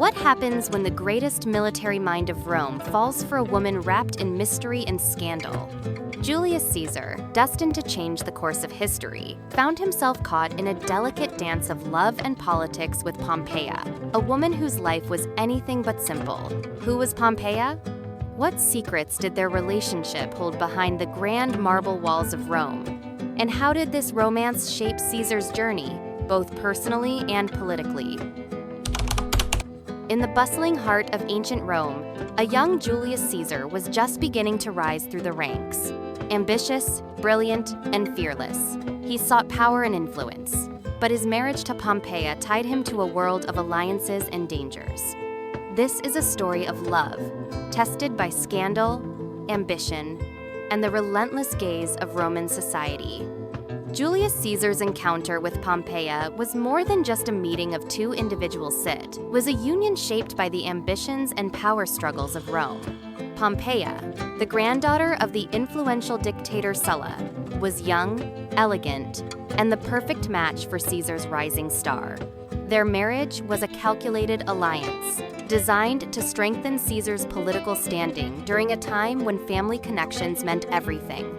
What happens when the greatest military mind of Rome falls for a woman wrapped in mystery and scandal? Julius Caesar, destined to change the course of history, found himself caught in a delicate dance of love and politics with Pompeia, a woman whose life was anything but simple. Who was Pompeia? What secrets did their relationship hold behind the grand marble walls of Rome? And how did this romance shape Caesar's journey, both personally and politically? In the bustling heart of ancient Rome, a young Julius Caesar was just beginning to rise through the ranks. Ambitious, brilliant, and fearless, he sought power and influence. But his marriage to Pompeia tied him to a world of alliances and dangers. This is a story of love, tested by scandal, ambition, and the relentless gaze of Roman society. Julius Caesar's encounter with Pompeia was more than just a meeting of two individuals. It was a union shaped by the ambitions and power struggles of Rome. Pompeia, the granddaughter of the influential dictator Sulla, was young, elegant, and the perfect match for Caesar's rising star. Their marriage was a calculated alliance, designed to strengthen Caesar's political standing during a time when family connections meant everything.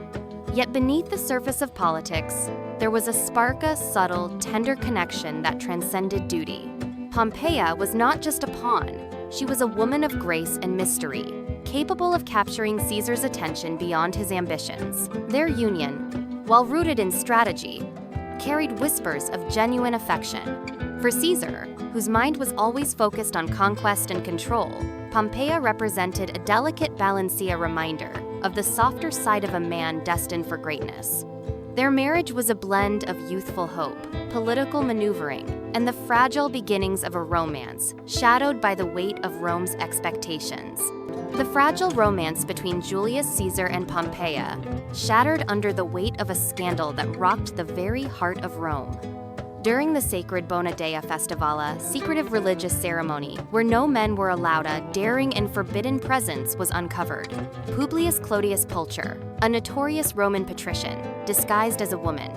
Yet beneath the surface of politics, there was a subtle, tender connection that transcended duty. Pompeia was not just a pawn, she was a woman of grace and mystery, capable of capturing Caesar's attention beyond his ambitions. Their union, while rooted in strategy, carried whispers of genuine affection. For Caesar, whose mind was always focused on conquest and control, Pompeia represented a delicate balancia reminder of the softer side of a man destined for greatness. Their marriage was a blend of youthful hope, political maneuvering, and the fragile beginnings of a romance, shadowed by the weight of Rome's expectations. The fragile romance between Julius Caesar and Pompeia shattered under the weight of a scandal that rocked the very heart of Rome. During the sacred Bona Dea Festivala, secretive religious ceremony, where no men were allowed, a daring and forbidden presence was uncovered. Publius Clodius Pulcher, a notorious Roman patrician, disguised as a woman.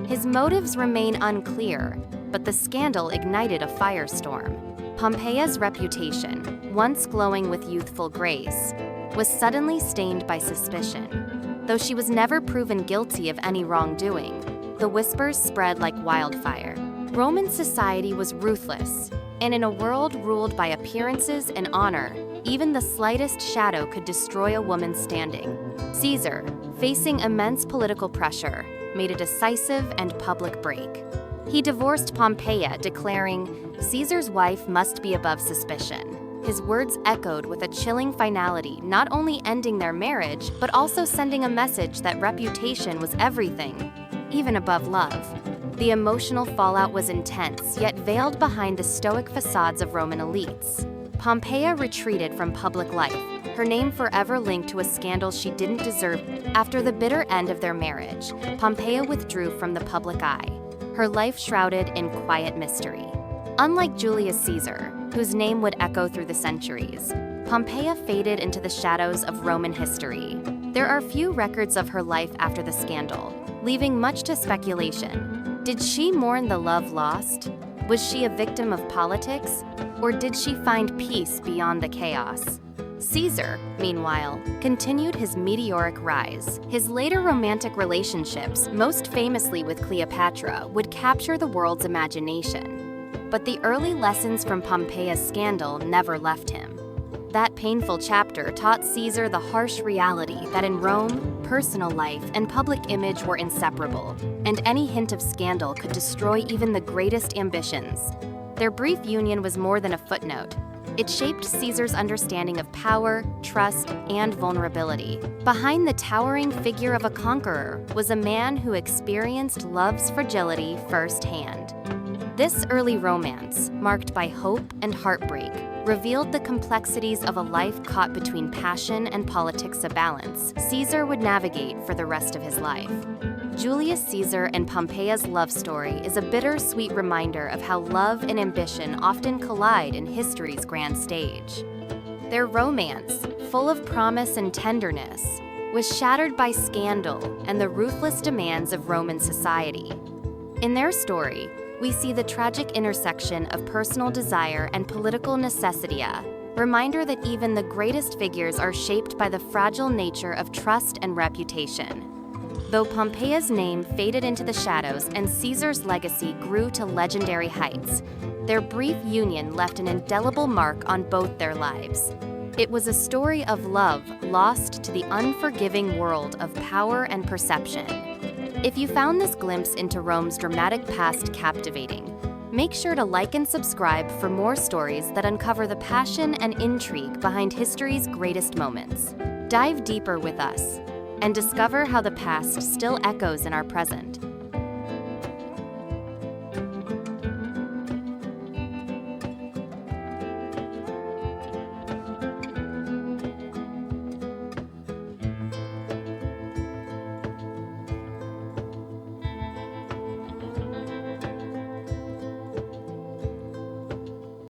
His motives remain unclear, but the scandal ignited a firestorm. Pompeia's reputation, once glowing with youthful grace, was suddenly stained by suspicion. Though she was never proven guilty of any wrongdoing, the whispers spread like wildfire. Roman society was ruthless, and in a world ruled by appearances and honor, even the slightest shadow could destroy a woman's standing. Caesar, facing immense political pressure, made a decisive and public break. He divorced Pompeia, declaring, "Caesar's wife must be above suspicion." His words echoed with a chilling finality, not only ending their marriage, but also sending a message that reputation was everything, even above love. The emotional fallout was intense, yet veiled behind the stoic facades of Roman elites. Pompeia retreated from public life, her name forever linked to a scandal she didn't deserve. After the bitter end of their marriage, Pompeia withdrew from the public eye, her life shrouded in quiet mystery. Unlike Julius Caesar, whose name would echo through the centuries, Pompeia faded into the shadows of Roman history. There are few records of her life after the scandal, leaving much to speculation. Did she mourn the love lost? Was she a victim of politics? Or did she find peace beyond the chaos? Caesar, meanwhile, continued his meteoric rise. His later romantic relationships, most famously with Cleopatra, would capture the world's imagination. But the early lessons from Pompeia's scandal never left him. That painful chapter taught Caesar the harsh reality that in Rome, personal life and public image were inseparable, and any hint of scandal could destroy even the greatest ambitions. Their brief union was more than a footnote. It shaped Caesar's understanding of power, trust, and vulnerability. Behind the towering figure of a conqueror was a man who experienced love's fragility firsthand. This early romance, marked by hope and heartbreak, revealed the complexities of a life caught between passion and politics, a balance Caesar would navigate for the rest of his life. Julius Caesar and Pompeia's love story is a bittersweet reminder of how love and ambition often collide in history's grand stage. Their romance, full of promise and tenderness, was shattered by scandal and the ruthless demands of Roman society. In their story, we see the tragic intersection of personal desire and political necessity, a reminder that even the greatest figures are shaped by the fragile nature of trust and reputation. Though Pompeia's name faded into the shadows and Caesar's legacy grew to legendary heights, their brief union left an indelible mark on both their lives. It was a story of love lost to the unforgiving world of power and perception. If you found this glimpse into Rome's dramatic past captivating, make sure to like and subscribe for more stories that uncover the passion and intrigue behind history's greatest moments. Dive deeper with us and discover how the past still echoes in our present.